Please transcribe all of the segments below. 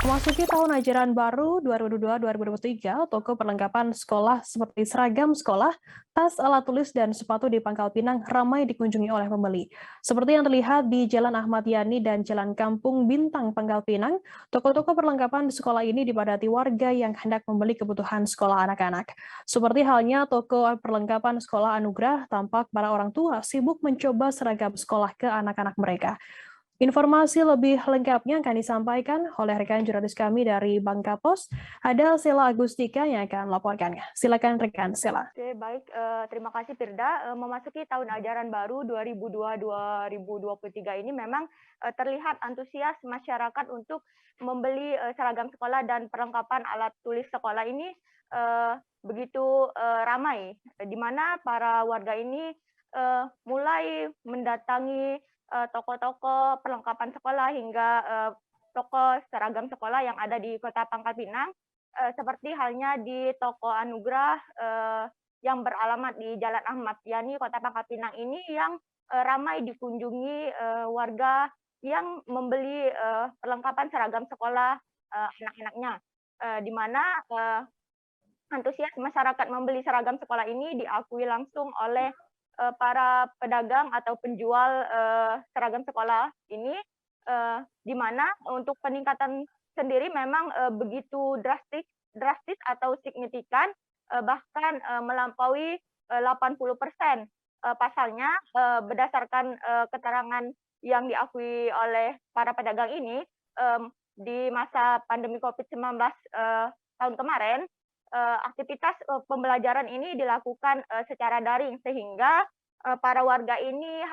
Memasuki tahun ajaran baru 2022-2023, toko perlengkapan sekolah seperti seragam sekolah, tas, alat tulis, dan sepatu di Pangkal Pinang ramai dikunjungi oleh pembeli. Seperti yang terlihat di Jalan Ahmad Yani dan Jalan Kampung Bintang, Pangkal Pinang, toko-toko perlengkapan di sekolah ini dipadati warga yang hendak membeli kebutuhan sekolah anak-anak. Seperti halnya toko perlengkapan sekolah Anugrah, tampak para orang tua sibuk mencoba seragam sekolah ke anak-anak mereka. Informasi lebih lengkapnya akan disampaikan oleh rekan jurnalis kami dari Bangka Pos, ada Sela Agustika yang akan melaporkannya. Silakan rekan Sela. Oke, baik. Terima kasih Firda. Memasuki tahun ajaran baru 2022-2023 ini memang terlihat antusias masyarakat untuk membeli seragam sekolah dan perlengkapan alat tulis sekolah ini begitu ramai, di mana para warga ini mulai mendatangi toko-toko perlengkapan sekolah hingga toko seragam sekolah yang ada di Kota Pangkal Pinang. Seperti halnya di toko Anugrah yang beralamat di Jalan Ahmad Yani, Kota Pangkal Pinang ini yang ramai dikunjungi warga yang membeli perlengkapan seragam sekolah anak-anaknya, di mana antusias masyarakat membeli seragam sekolah ini diakui langsung oleh para pedagang atau penjual seragam sekolah ini, di mana untuk peningkatan sendiri memang begitu drastis atau signifikan, bahkan melampaui 80%. Pasalnya berdasarkan keterangan yang diakui oleh para pedagang ini, di masa pandemi COVID-19 tahun kemarin, aktivitas pembelajaran ini dilakukan secara daring, sehingga para warga ini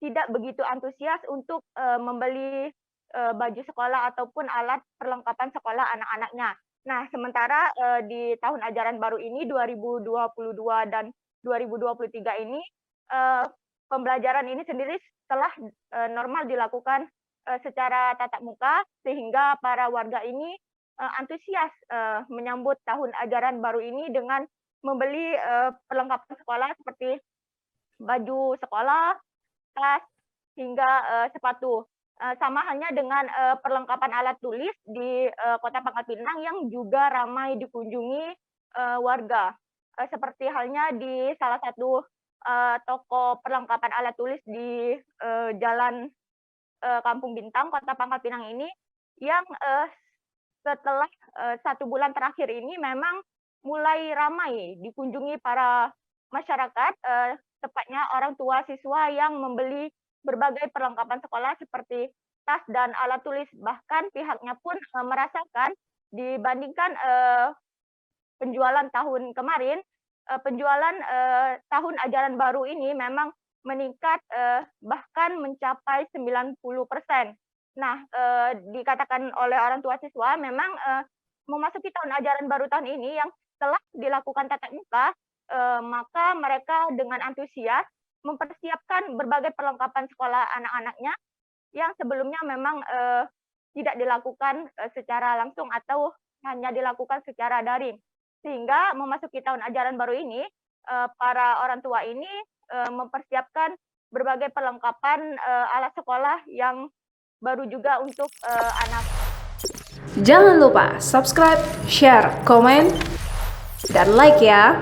tidak begitu antusias untuk membeli baju sekolah ataupun alat perlengkapan sekolah anak-anaknya. Nah, sementara di tahun ajaran baru ini 2022 dan 2023 ini pembelajaran ini sendiri telah normal dilakukan secara tatap muka, sehingga para warga ini antusias menyambut tahun ajaran baru ini dengan membeli perlengkapan sekolah seperti baju sekolah, tas, hingga sepatu. Sama halnya dengan perlengkapan alat tulis di Kota Pangkal Pinang yang juga ramai dikunjungi warga. Seperti halnya di salah satu toko perlengkapan alat tulis di Jalan Kampung Bintang, Kota Pangkal Pinang ini, yang setelah 1 bulan terakhir ini memang mulai ramai dikunjungi para masyarakat, tepatnya orang tua siswa yang membeli berbagai perlengkapan sekolah seperti tas dan alat tulis. Bahkan pihaknya pun merasakan dibandingkan penjualan tahun kemarin, penjualan tahun ajaran baru ini memang meningkat bahkan mencapai 90%. Nah, dikatakan oleh orang tua siswa memang memasuki tahun ajaran baru tahun ini yang telah dilakukan tatap muka, maka mereka dengan antusias mempersiapkan berbagai perlengkapan sekolah anak-anaknya yang sebelumnya memang tidak dilakukan secara langsung atau hanya dilakukan secara daring. Sehingga memasuki tahun ajaran baru ini, para orang tua ini mempersiapkan berbagai perlengkapan alat sekolah yang baru juga untuk anak. Jangan lupa subscribe, share, komen, dan like ya.